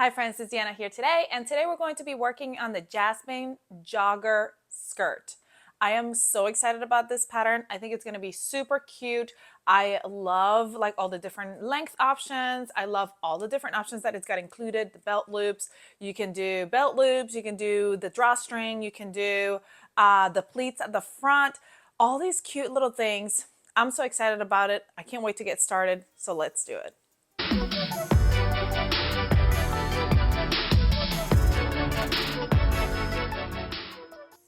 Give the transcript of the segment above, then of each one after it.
Hi friends, it's Deanna here today, and today we're going to be working on the Jasmine Jogger Skirt. I am so excited about this pattern. I think it's going to be super cute. I love like all the different length options. I love all the different options that it's got included. The belt loops, you can do belt loops, you can do the drawstring, you can do the pleats at the front, all these cute little things. I'm so excited about it. I can't wait to get started, so let's do it.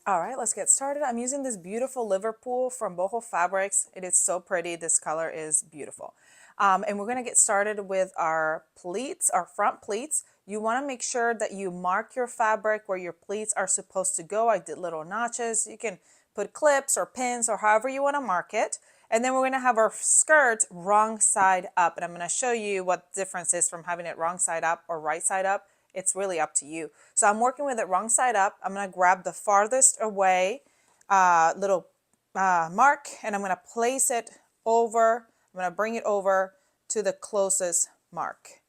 All right, let's get started. I'm using this beautiful Liverpool from Boho Fabrics. It is so pretty. This color is beautiful. And we're gonna get started with our pleats, our front pleats. You wanna make sure that you mark your fabric where your pleats are supposed to go. I did little notches. You can put clips or pins or however you wanna mark it. And then we're gonna have our skirt wrong side up. And I'm gonna show you what the difference is from having it wrong side up or right side up. It's really up to you. So I'm working with it wrong side up. I'm going to grab the farthest away little mark, and I'm going to place it over. I'm going to bring it over to the closest mark.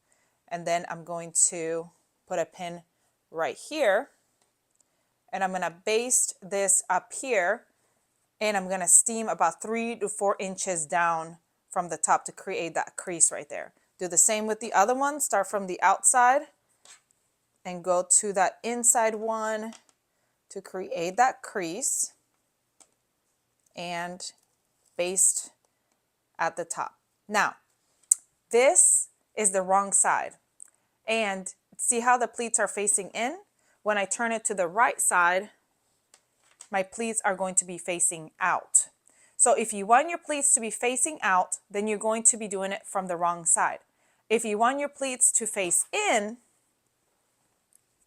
And then I'm going to put a pin right here. And I'm going to baste this up here. And I'm going to steam about 3 to 4 inches down from the top to create that crease right there. Do the same with the other one. Start from the outside and go to that inside one to create that crease and baste at the top. Now, this is the wrong side. And see how the pleats are facing in? When I turn it to the right side, my pleats are going to be facing out. So if you want your pleats to be facing out, then you're going to be doing it from the wrong side. If you want your pleats to face in,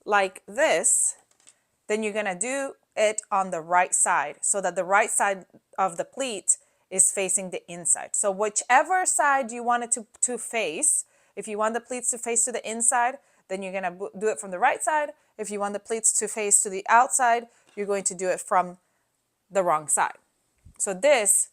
like this, then you're gonna do it on the right side so that the right side of the pleat is facing the inside. So whichever side you want it to face, if you want the pleats to face to the inside, then you're gonna do it from the right side. If you want the pleats to face to the outside, you're going to do it from the wrong side. So this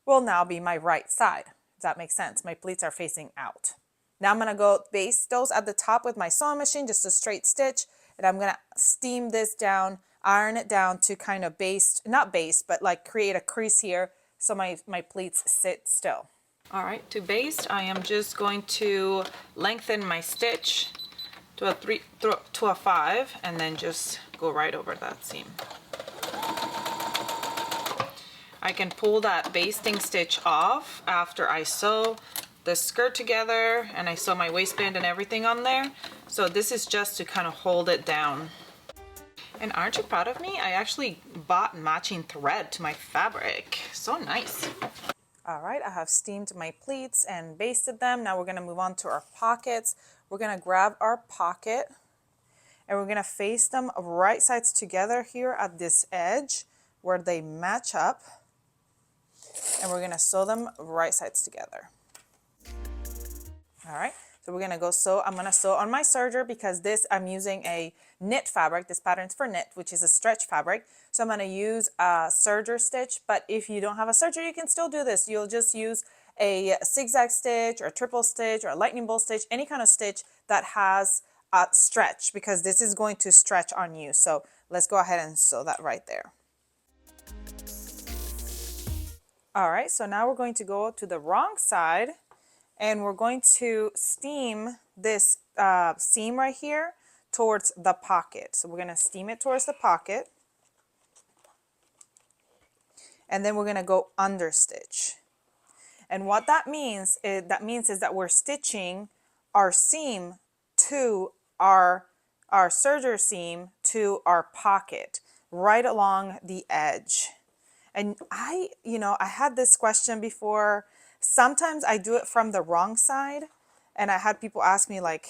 will now be my right side. Does that make sense? My pleats are facing out. Now I'm gonna go baste those at the top with my sewing machine, just a straight stitch, and I'm gonna steam this down, iron it down to kind of baste, not baste, but like create a crease here so my pleats sit still. All right, to baste, I am just going to lengthen my stitch to a 5 and then just go right over that seam. I can pull that basting stitch off after I sew the skirt together and I sew my waistband and everything on there. So this is just to kind of hold it down. And aren't you proud of me? I actually bought matching thread to my fabric. So nice. All right, I have steamed my pleats and basted them. Now we're gonna move on to our pockets. We're gonna grab our pocket and we're gonna face them right sides together here at this edge where they match up. And we're gonna sew them right sides together. All right, so we're gonna go sew. I'm gonna sew on my serger because this, I'm using a knit fabric. This pattern's for knit, which is a stretch fabric. So I'm gonna use a serger stitch, but if you don't have a serger, you can still do this. You'll just use a zigzag stitch or a triple stitch or a lightning bolt stitch, any kind of stitch that has a stretch, because this is going to stretch on you. So let's go ahead and sew that right there. All right, so now we're going to go to the wrong side and we're going to steam this seam right here towards the pocket. So we're going to steam it towards the pocket. And then we're going to go under stitch. And what that means is that we're stitching our seam to our serger seam to our pocket right along the edge. And I had this question before. Sometimes I do it from the wrong side, and I had people ask me like,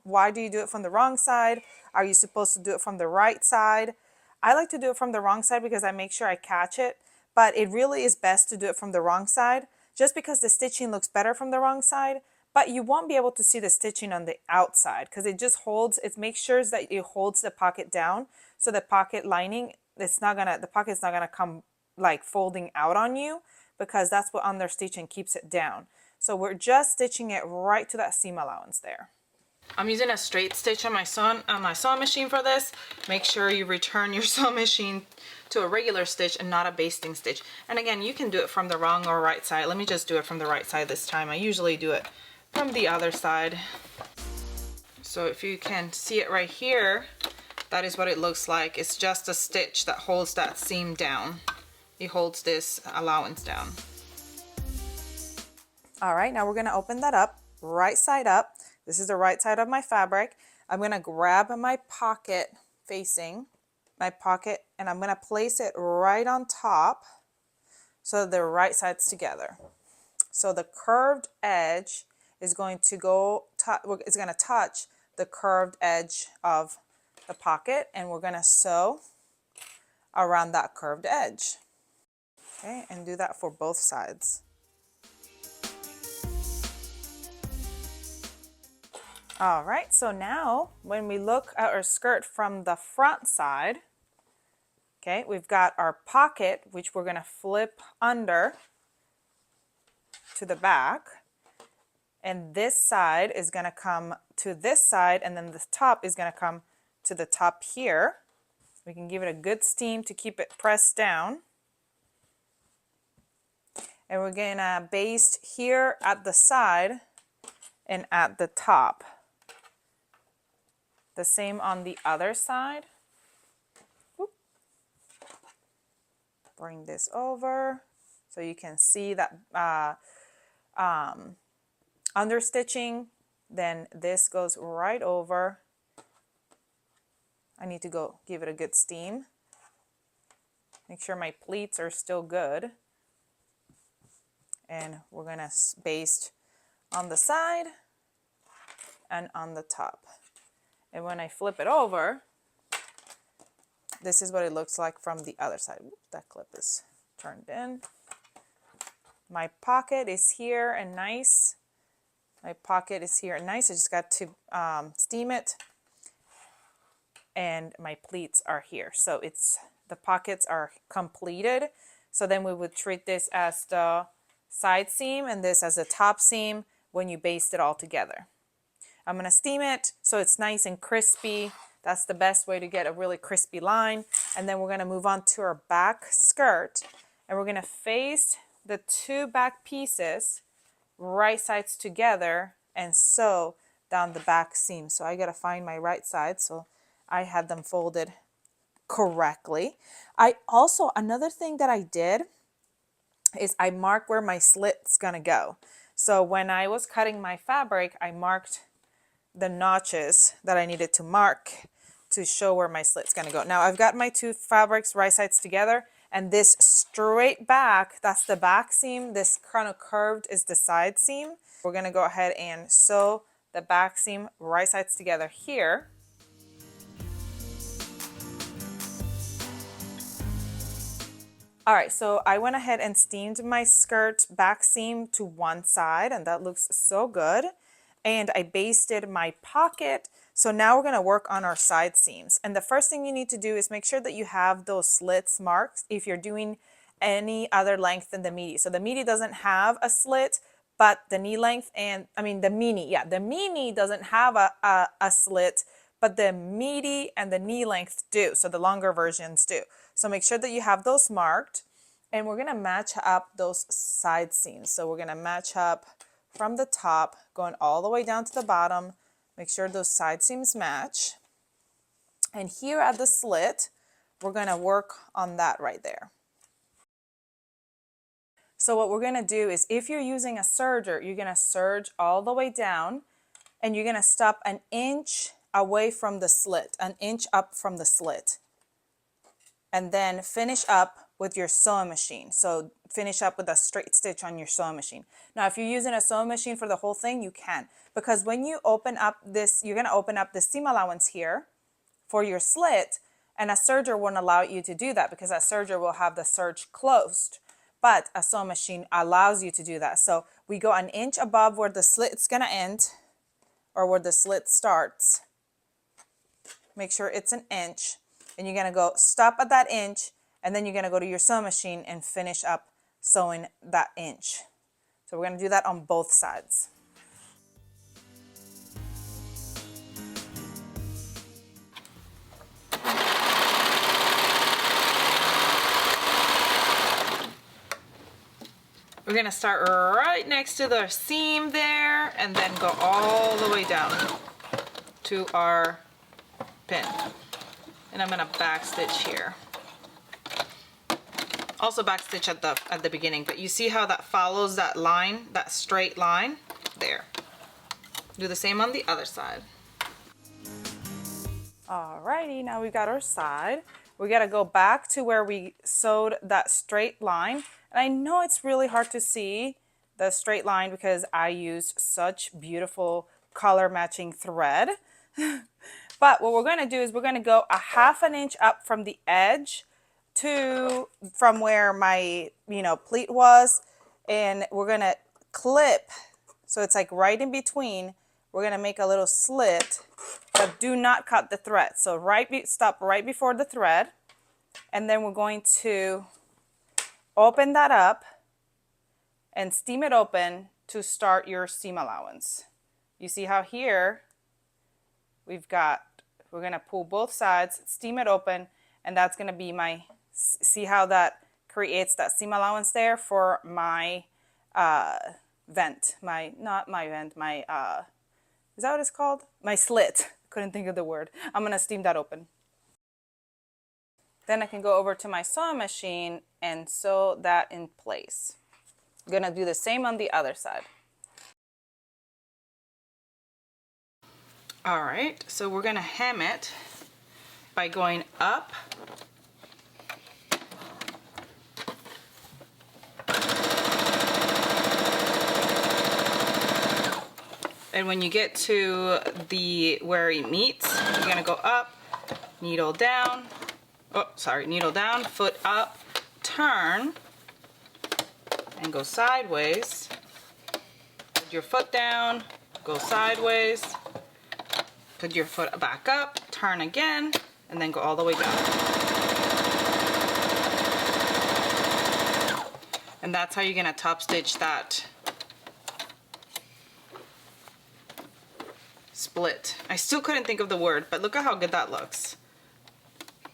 why do you do it from the wrong side? Are you supposed to do it from the right side? I like to do it from the wrong side because I make sure I catch it, but it really is best to do it from the wrong side just because the stitching looks better from the wrong side, but you won't be able to see the stitching on the outside because it just holds, it makes sure that it holds the pocket down. So the pocket lining, the pocket's not gonna come like folding out on you, because that's what under stitching keeps it down. So we're just stitching it right to that seam allowance there. I'm using a straight stitch on my sewing machine for this. Make sure you return your sewing machine to a regular stitch and not a basting stitch. And again, you can do it from the wrong or right side. Let me just do it from the right side this time. I usually do it from the other side. So if you can see it right here, that is what it looks like. It's just a stitch that holds that seam down. It holds this allowance down. All right, now we're gonna open that up, right side up. This is the right side of my fabric. I'm gonna grab my pocket facing, my pocket, and I'm gonna place it right on top so the right sides together. So the curved edge is going to it's gonna touch the curved edge of the pocket, and we're gonna sew around that curved edge. Okay, and do that for both sides. All right, so now when we look at our skirt from the front side, okay, we've got our pocket, which we're gonna flip under to the back. And this side is gonna come to this side, and then the top is gonna come to the top here. We can give it a good steam to keep it pressed down. And we're gonna baste here at the side and at the top. The same on the other side. Whoop. Bring this over so you can see that under stitching. Then this goes right over. I need to go give it a good steam. Make sure my pleats are still good. And we're gonna baste on the side and on the top. And when I flip it over, this is what it looks like from the other side. Oops, that clip is turned in. My pocket is here and nice. My pocket is here and nice. I just got to steam it. And my pleats are here. So the pockets are completed. So then we would treat this as the side seam and this as the top seam when you baste it all together. I'm gonna steam it so it's nice and crispy. That's the best way to get a really crispy line. And then we're gonna move on to our back skirt, and we're gonna face the two back pieces right sides together and sew down the back seam. So I gotta find my right side, so I had them folded correctly. Another thing that I did is I marked where my slit's gonna go. So when I was cutting my fabric, I marked the notches that I needed to mark to show where my slit's gonna go. Now I've got my two fabrics right sides together, and this straight back, that's the back seam. This kind of curved is the side seam. We're gonna go ahead and sew the back seam right sides together here. All right, so I went ahead and steamed my skirt back seam to one side, and that looks so good. And I basted my pocket. So now we're gonna work on our side seams. And the first thing you need to do is make sure that you have those slits marked if you're doing any other length than the midi. So the midi doesn't have a slit, but the knee length and, the mini doesn't have a slit, but the midi and the knee length do. So the longer versions do. So make sure that you have those marked, and we're gonna match up those side seams. So we're gonna match up from the top, going all the way down to the bottom. Make sure those side seams match. And here at the slit, we're gonna work on that right there. So what we're gonna do is, if you're using a serger, you're gonna serge all the way down, and you're gonna stop an inch away from the slit, an inch up from the slit. And then finish up with your sewing machine. So finish up with a straight stitch on your sewing machine. Now, if you're using a sewing machine for the whole thing, you can. Because when you open up this, you're gonna open up the seam allowance here for your slit, and a serger won't allow you to do that because a serger will have the serge closed. But a sewing machine allows you to do that. So we go an inch above where the slit's gonna end, or where the slit starts. Make sure it's an inch. And you're gonna go stop at that inch, and then you're gonna go to your sewing machine and finish up sewing that inch. So we're gonna do that on both sides. We're gonna start right next to the seam there and then go all the way down to our pin. And I'm gonna backstitch here. Also backstitch at the beginning, but you see how that follows that line, that straight line? There. Do the same on the other side. Alrighty, now we got our side. We gotta go back to where we sewed that straight line. And I know it's really hard to see the straight line because I used such beautiful color matching thread. But what we're gonna do is we're gonna go a 1/2 inch up from the edge from where my, pleat was. And we're gonna clip, so it's like right in between. We're gonna make a little slit, but do not cut the thread. So stop right before the thread. And then we're going to open that up and steam it open to start your seam allowance. You see how here we're gonna pull both sides, steam it open, and that's gonna be see how that creates that seam allowance there for my vent, is that what it's called? My slit. Couldn't think of the word. I'm gonna steam that open. Then I can go over to my sewing machine and sew that in place. I'm gonna do the same on the other side. All right, so we're gonna hem it by going up and when you get to where it meets, you're gonna go up, needle down, needle down, foot up, turn, and go sideways. Put your foot down, go sideways, put your foot back up, turn again, and then go all the way down. And that's how you're gonna top stitch that split. I still couldn't think of the word, but look at how good that looks.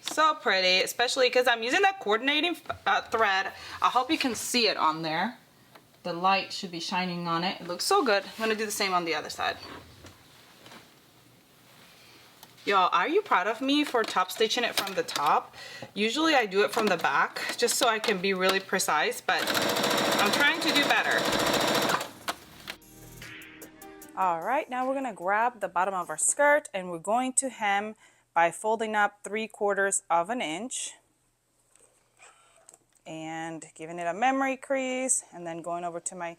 So pretty, especially because I'm using that coordinating thread. I hope you can see it on there. The light should be shining on it. It looks so good. I'm gonna do the same on the other side. Y'all, are you proud of me for top stitching it from the top? Usually I do it from the back just so I can be really precise, but I'm trying to do better. All right, now we're gonna grab the bottom of our skirt and we're going to hem by folding up 3/4 of an inch and giving it a memory crease and then going over to my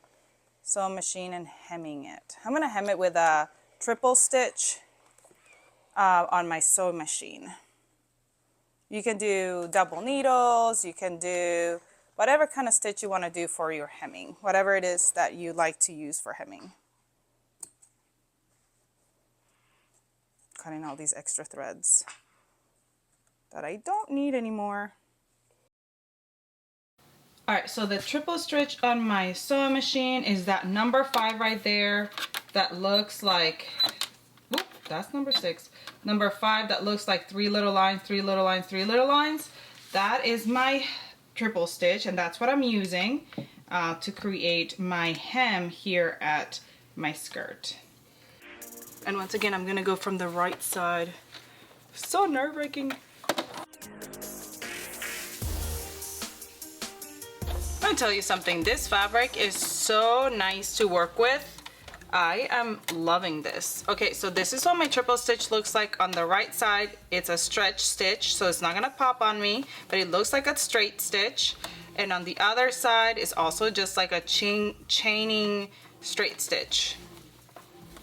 sewing machine and hemming it. I'm gonna hem it with a triple stitch on my sewing machine. You can do double needles, you can do whatever kind of stitch you want to do for your hemming, whatever it is that you like to use for hemming. Cutting all these extra threads that I don't need anymore. All right, so the triple stitch on my sewing machine is that number 5 right there that looks like, whoop, that's number 6. Number 5 that looks like 3 little lines, 3 little lines, 3 little lines. That is my triple stitch, and that's what I'm using to create my hem here at my skirt. And once again, I'm gonna go from the right side. So nerve-wracking. Let me tell you something, this fabric is so nice to work with. I am loving this. Okay, so this is what my triple stitch looks like on the right side. It's a stretch stitch, so it's not gonna pop on me, but it looks like a straight stitch. And on the other side is also just like a chaining straight stitch.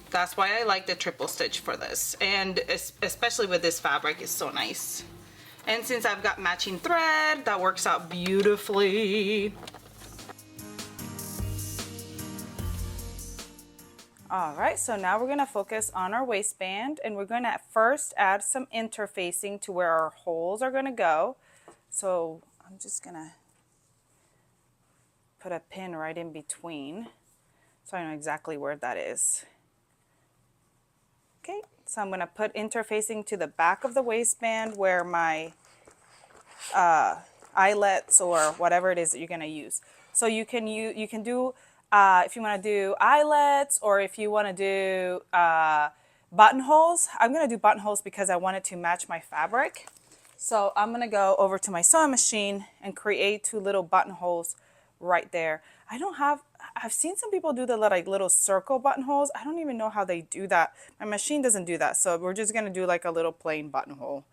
That's why I like the triple stitch for this, and especially with this fabric, it's so nice. And since I've got matching thread, that works out beautifully. All right, so now we're gonna focus on our waistband, and we're gonna first add some interfacing to where our holes are gonna go. So I'm just gonna put a pin right in between so I know exactly where that is. Okay, so I'm going to put interfacing to the back of the waistband where my eyelets or whatever it is that you're going to use. So you can do if you want to do eyelets, or if you want to do buttonholes. I'm going to do buttonholes because I want it to match my fabric. So I'm going to go over to my sewing machine and create 2 little buttonholes right there. I've seen some people do the like little circle buttonholes. I don't even know how they do that. My machine doesn't do that. So we're just going to do like a little plain buttonhole.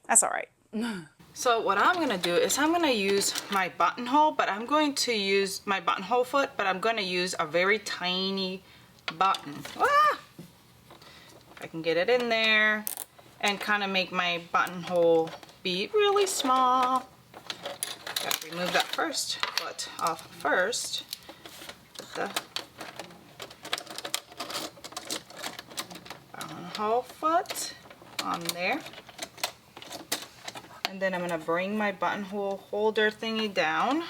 That's all right. So what I'm going to do is I'm going to use my buttonhole, but I'm going to use my buttonhole foot, but I'm going to use a very tiny button. Ah! If I can get it in there and kind of make my buttonhole be really small. Gotta remove that first foot off first. Put the buttonhole foot on there. And then I'm gonna bring my buttonhole holder thingy down.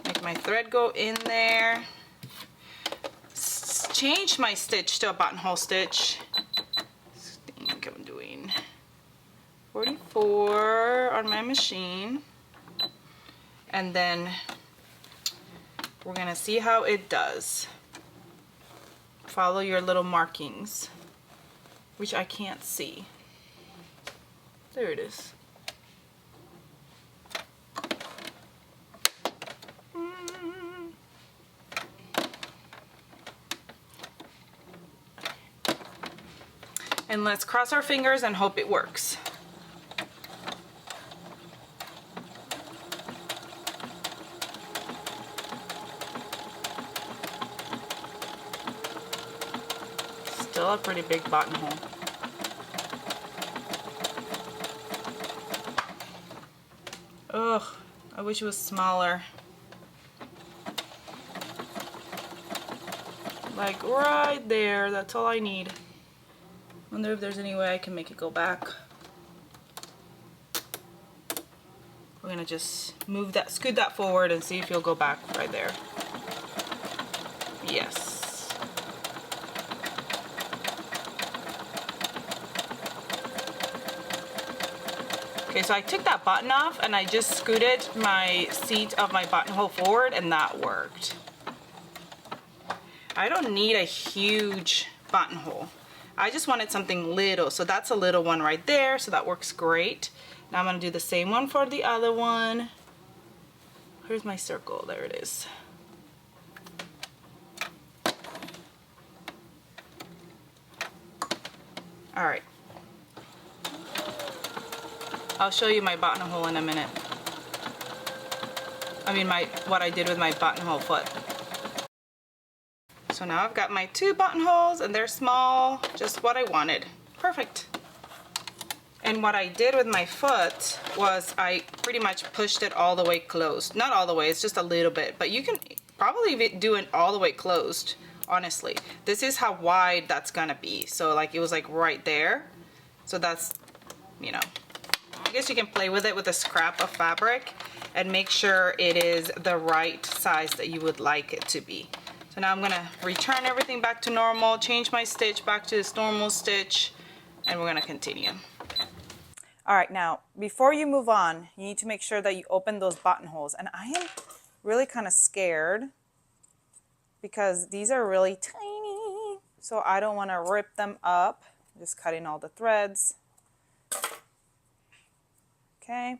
Make my thread go in there. Change my stitch to a buttonhole stitch. I think I'm doing 44 on my machine. And then we're gonna see how it does. Follow your little markings, which I can't see. There it is. And let's cross our fingers and hope it works. Still a pretty big buttonhole. Ugh, I wish it was smaller. Like right there, that's all I need. Wonder if there's any way I can make it go back. We're gonna just move that, scoot that forward and see if you'll go back right there. Yes. Okay, so I took that button off and I just scooted my seat of my buttonhole forward and that worked. I don't need a huge buttonhole. I just wanted something little, so that's a little one right there, so that works great. Now I'm gonna do the same one for the other one. Here's my circle, there it is. All right. I'll show you my buttonhole in a minute. I mean what I did with my buttonhole foot. So now I've got my 2 buttonholes and they're small, just what I wanted. Perfect. And what I did with my foot was I pretty much pushed it all the way closed. Not all the way, it's just a little bit, but you can probably do it all the way closed, honestly. This is how wide that's gonna be. So like it was like right there. So that's, you know, I guess you can play with it with a scrap of fabric and make sure it is the right size that you would like it to be. So now I'm gonna return everything back to normal, change my stitch back to this normal stitch, and we're gonna continue. All right, now, before you move on, you need to make sure that you open those buttonholes. And I am really kind of scared because these are really tiny. So I don't wanna rip them up. I'm just cutting all the threads. Okay,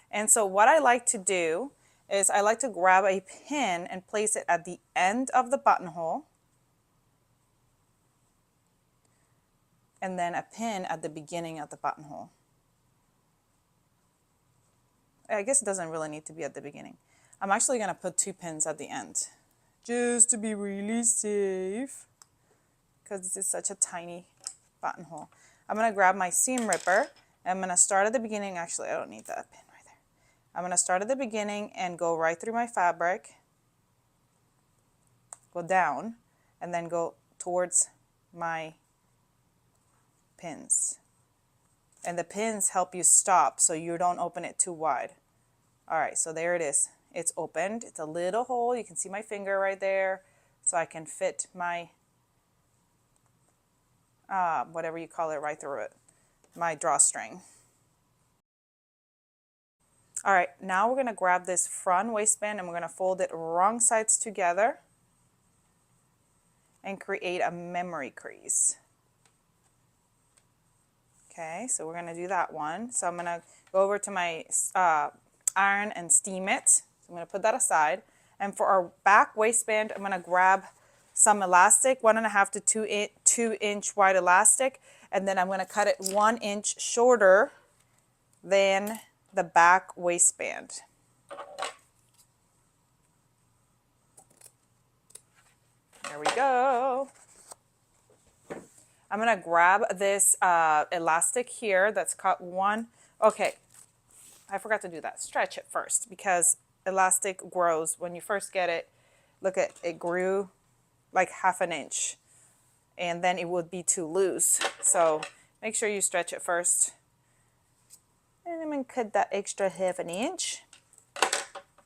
and so what I like to do is I like to grab a pin and place it at the end of the buttonhole, and then a pin at the beginning of the buttonhole. I guess it doesn't really need to be at the beginning. I'm actually gonna put 2 pins at the end, just to be really safe, because this is such a tiny buttonhole. I'm gonna grab my seam ripper, and I'm gonna start at the beginning. Actually, I don't need that pin right there. I'm gonna start at the beginning and go right through my fabric, go down, and then go towards my pins. And the pins help you stop so you don't open it too wide. All right, so there it is. It's opened. It's a little hole. You can see my finger right there. So I can fit my, whatever you call it, right through it. My drawstring. All right, now we're gonna grab this front waistband and we're gonna fold it wrong sides together and create a memory crease. Okay, so we're gonna do that one. So I'm gonna go over to my iron and steam it. So I'm gonna put that aside. And for our back waistband, I'm gonna grab some elastic, 1.5 to 2 inch wide elastic, and then I'm gonna cut it 1 inch shorter than the back waistband. There we go. I'm gonna grab this elastic here that's cut one. Okay, I forgot to do that. Stretch it first because elastic grows when you first get it. Look at it grew like 1/2 inch and then it would be too loose. So make sure you stretch it first. And I'm gonna cut that extra 1/2 inch.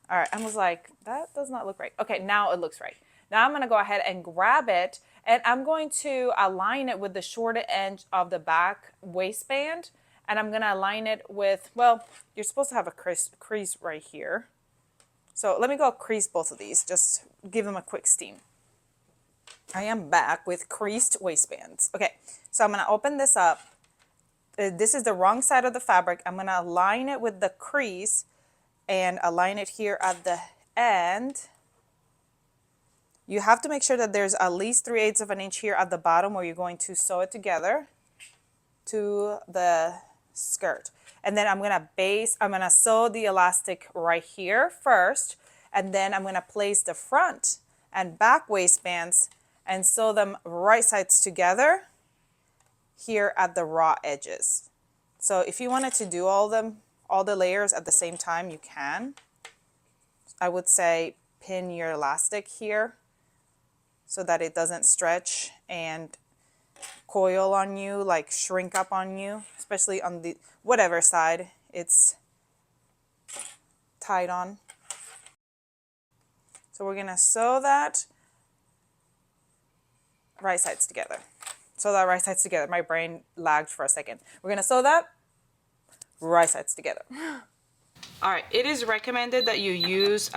All right, I was like, that does not look right. Okay, now it looks right. Now I'm gonna go ahead and grab it and I'm going to align it with the shorter edge of the back waistband. And I'm gonna align it with, well, you're supposed to have a crease right here. So let me go crease both of these, just give them a quick steam. I am back with creased waistbands. Okay, so I'm gonna open this up. This is the wrong side of the fabric. I'm gonna align it with the crease and align it here at the end. You have to make sure that there's at least 3/8 of an inch here at the bottom where you're going to sew it together to the skirt. And then I'm gonna sew the elastic right here first, and then I'm gonna place the front and back waistbands and sew them right sides together here at the raw edges. So if you wanted to do all the layers at the same time, you can. I would say pin your elastic here so that it doesn't stretch and coil on you, like shrink up on you, especially on the whatever side it's tied on. So we're gonna sew that right sides together. Sew that right sides together. My brain lagged for a second. We're gonna sew that right sides together. All right, it is recommended that you use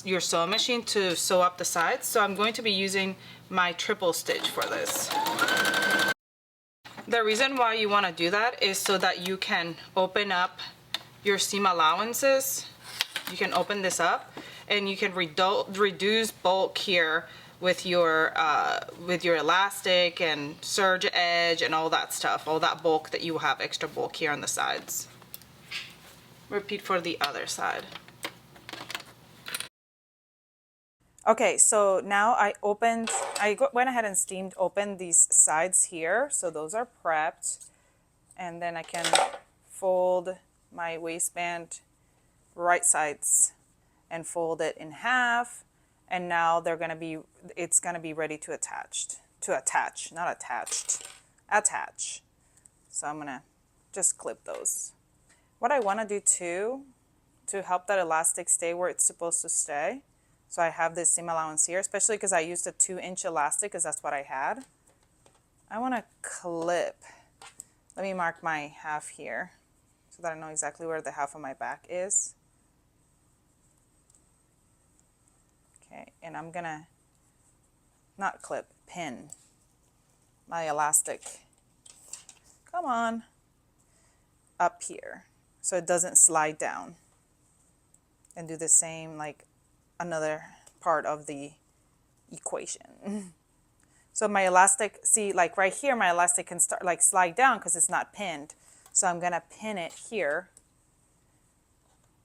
your sewing machine to sew up the sides. So I'm going to be using my triple stitch for this. The reason why you want to do that is so that you can open up your seam allowances. You can open this up and you can reduce bulk here with your elastic and serge edge and all that stuff, all that bulk that you have extra bulk here on the sides. Repeat for the other side. Okay, so now I went ahead and opened these sides here. So those are prepped. And then I can fold my waistband right sides and fold it in half. And now it's gonna be ready to attach. So I'm gonna just clip those. What I wanna do too, to help that elastic stay where it's supposed to stay, so I have this seam allowance here, especially because I used a 2-inch elastic because that's what I had. I wanna clip. Let me mark my half here so that I know exactly where the half of my back is. Okay, and I'm gonna not clip, pin my elastic. Come on, up here so it doesn't slide down. And do the same like another part of the equation. So my elastic, see, like right here, my elastic can start like slide down because it's not pinned. So I'm gonna pin it here.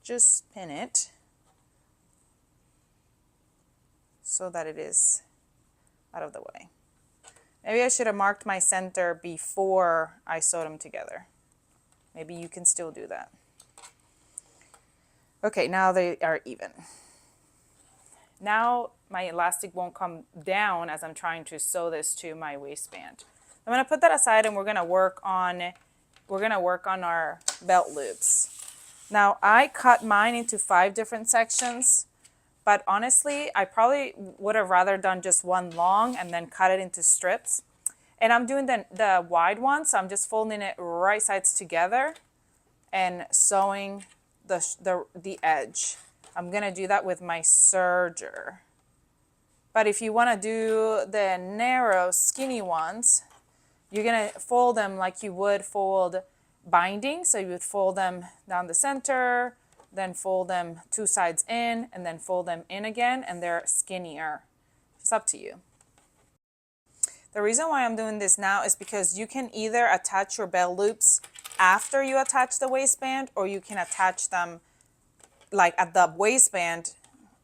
Just pin it so that it is out of the way. Maybe I should have marked my center before I sewed them together. Maybe you can still do that. Okay, now they are even. Now my elastic won't come down as I'm trying to sew this to my waistband. I'm gonna put that aside and we're gonna work on our belt loops. Now I cut mine into 5 different sections, but honestly, I probably would have rather done just one long and then cut it into strips. And I'm doing the wide one, so I'm just folding it right sides together and sewing the edge. I'm gonna do that with my serger. But if you wanna do the narrow, skinny ones, you're gonna fold them like you would fold binding. So you would fold them down the center, then fold them two sides in, and then fold them in again, and they're skinnier. It's up to you. The reason why I'm doing this now is because you can either attach your belt loops after you attach the waistband, or you can attach them like at the waistband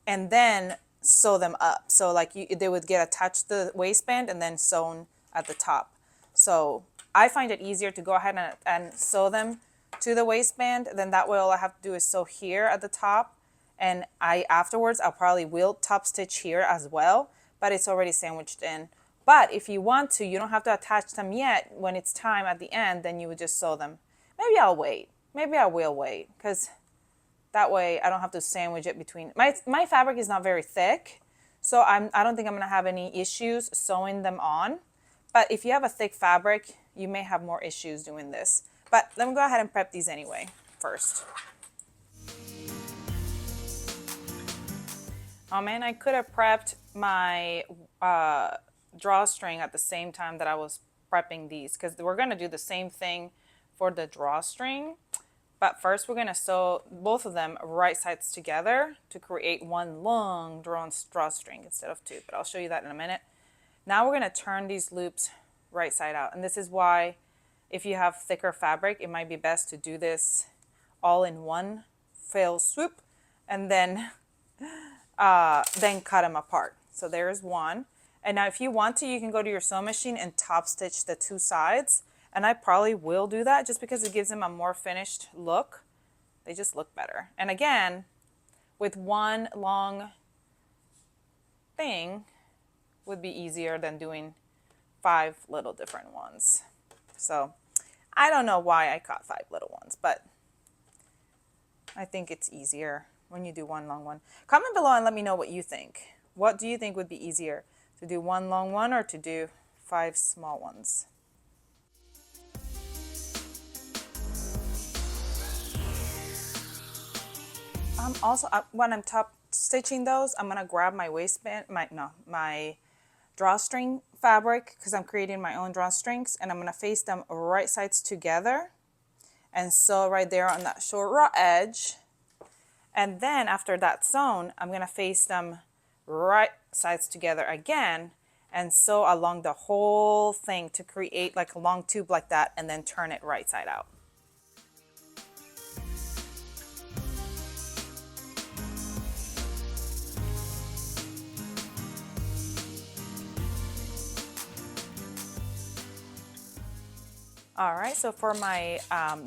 and then sew them up. So like they would get attached to the waistband and then sewn at the top. So I find it easier to go ahead and sew them to the waistband. Then that way all I have to do is sew here at the top. And afterwards I'll probably will top stitch here as well, but it's already sandwiched in. But if you want to, you don't have to attach them yet. When it's time at the end, then you would just sew them. Maybe I'll wait. Maybe I will wait, because that way I don't have to sandwich it between. My fabric is not very thick, so I don't think I'm going to have any issues sewing them on. But if you have a thick fabric, you may have more issues doing this. But let me go ahead and prep these anyway first. Oh man, I could have prepped my drawstring at the same time that I was prepping these, because we're going to do the same thing for the drawstring. But first we're going to sew both of them right sides together to create one long drawstring instead of two. But I'll show you that in a minute. Now we're going to turn these loops right side out. And this is why if you have thicker fabric, it might be best to do this all in one fell swoop and then cut them apart. So there's one. And now if you want to, you can go to your sewing machine and top stitch the two sides. And I probably will do that just because it gives them a more finished look. They just look better. And again, with one long thing would be easier than doing 5 little different ones. So I don't know why I caught 5 little ones, but I think it's easier when you do one long one. Comment below and let me know what you think. What do you think would be easier? To do one long one or to do 5 small ones? Also, when I'm top stitching those, I'm gonna grab my waistband, my drawstring fabric, because I'm creating my own drawstrings, and I'm gonna face them right sides together and sew right there on that short raw edge. And then after that's sewn, I'm gonna face them right sides together again and sew along the whole thing to create like a long tube like that, and then turn it right side out. All right, so for my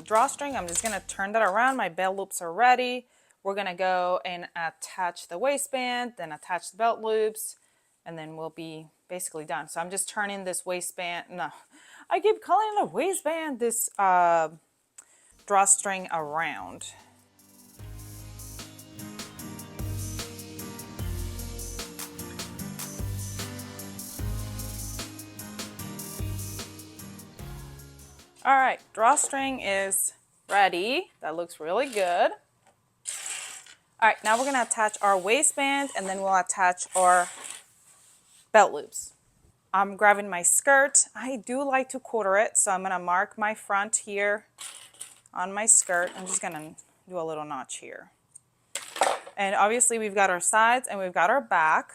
drawstring, I'm just gonna turn that around. My belt loops are ready. We're gonna go and attach the waistband, then attach the belt loops, and then we'll be basically done. So I'm just turning this waistband, no, I keep calling it a waistband, this drawstring around. All right, drawstring is ready. That looks really good. All right, now we're gonna attach our waistband, and then we'll attach our belt loops. I'm grabbing my skirt. I do like to quarter it, so I'm gonna mark my front here on my skirt. I'm just gonna do a little notch here. And obviously we've got our sides and we've got our back.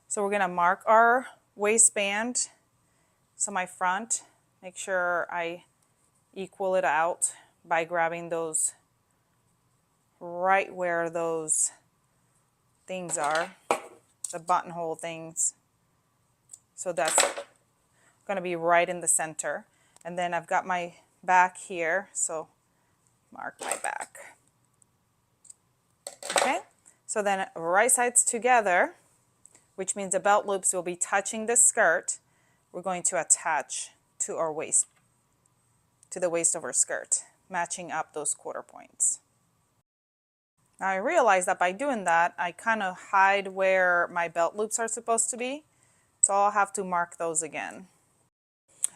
So we're gonna mark our waistband. So my front, make sure I equal it out by grabbing those right where those things are, the buttonhole things. So that's gonna be right in the center. And then I've got my back here, so mark my back. Okay, so then right sides together, which means the belt loops will be touching the skirt. We're going to attach to our waist, to the waist of our skirt, matching up those quarter points. Now I realize that by doing that, I kind of hide where my belt loops are supposed to be. So I'll have to mark those again.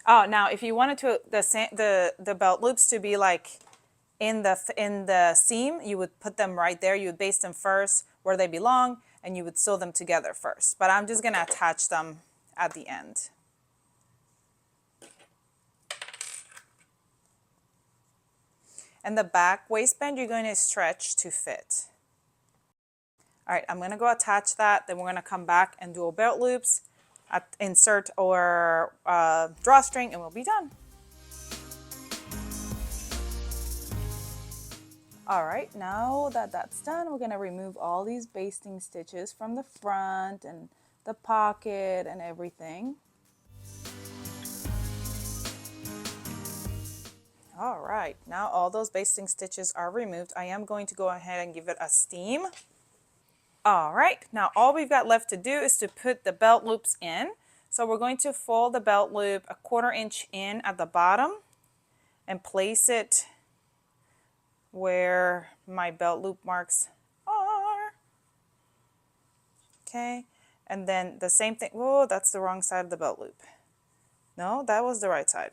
Oh, now if you wanted to the belt loops to be like in the seam, you would put them right there. You would baste them first where they belong, and you would sew them together first. But I'm just gonna attach them at the end. And the back waistband, you're going to stretch to fit. All right, I'm gonna go attach that, then we're gonna come back and do a belt loops, insert our drawstring, and we'll be done. All right, now that that's done, we're gonna remove all these basting stitches from the front and the pocket and everything. All right, now all those basting stitches are removed. I am going to go ahead and give it a steam. All right, now all we've got left to do is to put the belt loops in. So we're going to fold the belt loop 1/4 inch in at the bottom and place it where my belt loop marks are. Okay, and then the same thing. Whoa, that's the wrong side of the belt loop. No, that was the right side.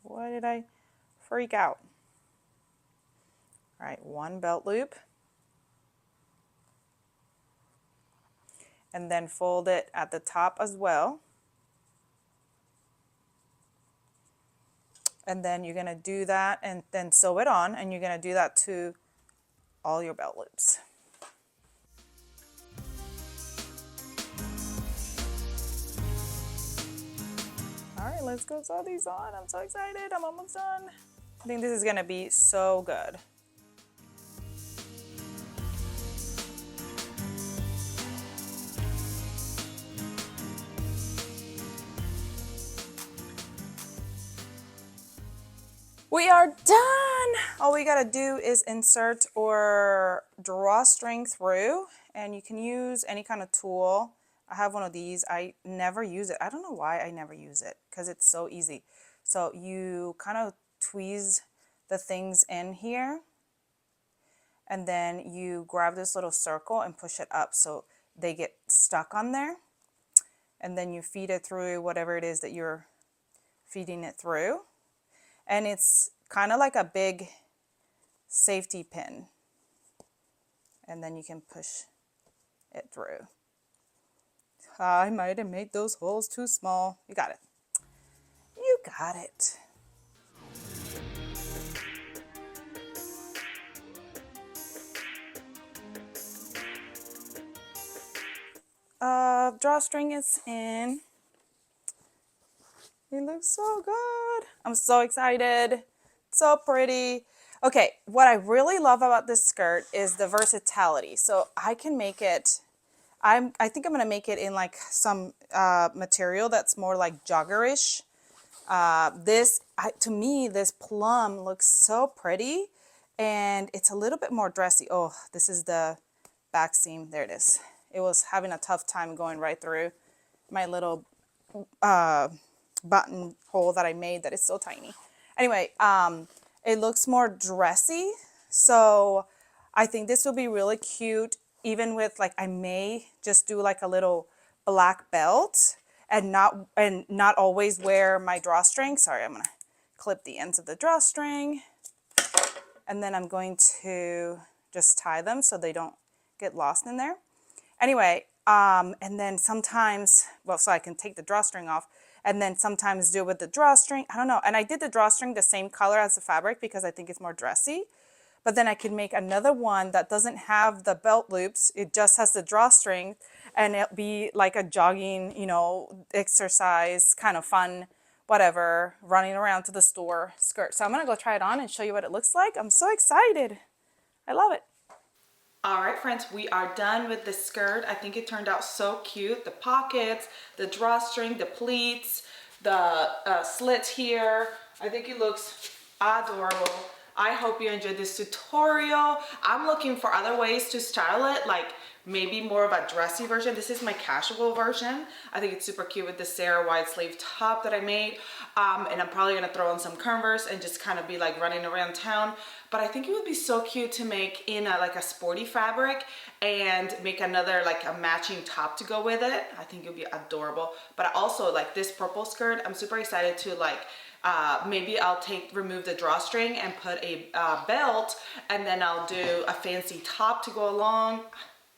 Why did I freak out? All right, one belt loop. And then fold it at the top as well. And then you're gonna do that and then sew it on, and you're gonna do that to all your belt loops. All right, let's go sew these on. I'm so excited, I'm almost done. I think this is gonna be so good. We are done. All we gotta do is insert our drawstring through, and you can use any kind of tool. I have one of these. I never use it. I don't know why I never use it, because it's so easy. So you kind of tweeze the things in here, and then you grab this little circle and push it up so they get stuck on there. And then you feed it through whatever it is that you're feeding it through. And it's kind of like a big safety pin. And then you can push it through. I might have made those holes too small. You got it. You got it. Drawstring is in. It looks so good. I'm so excited. So pretty. Okay, what I really love about this skirt is the versatility. So I can make it, I think I'm gonna make it in like some material that's more like joggerish. To me, this plum looks so pretty, and it's a little bit more dressy. Oh, this is the back seam. There it is. It was having a tough time going right through my little button hole that I made that is so tiny. Anyway, it looks more dressy, so I think this will be really cute, even with like, I may just do like a little black belt and not always wear my drawstring. Sorry, I'm gonna clip the ends of the drawstring, and then I'm going to just tie them so they don't get lost in there. Anyway, and then sometimes, well, so I can take the drawstring off, and then sometimes do it with the drawstring. I don't know. And I did the drawstring the same color as the fabric because I think it's more dressy. But then I could make another one that doesn't have the belt loops. It just has the drawstring, and it'll be like a jogging, you know, exercise, kind of fun, whatever, running around to the store skirt. So I'm gonna go try it on and show you what it looks like. I'm so excited. I love it. All right, friends, we are done with the skirt. I think it turned out so cute. The pockets, the drawstring, the pleats, the slits here. I think it looks adorable. I hope you enjoyed this tutorial. I'm looking for other ways to style it, like maybe more of a dressy version. This is my casual version. I think it's super cute with the Sarah wide sleeve top that I made. And I'm probably gonna throw on some Converse and just kind of be like running around town. But I think it would be so cute to make in like a sporty fabric and make another like a matching top to go with it. I think it would be adorable. But I also like this purple skirt. I'm super excited to like Maybe I'll remove the drawstring and put a belt, and then I'll do a fancy top to go along.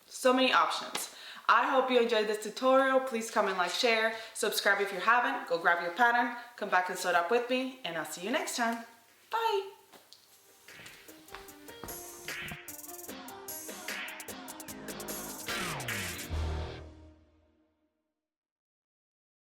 So many options. I hope you enjoyed this tutorial. Please comment, like, share, subscribe if you haven't. Go grab your pattern, come back and sew it up with me, and I'll see you next time. Bye.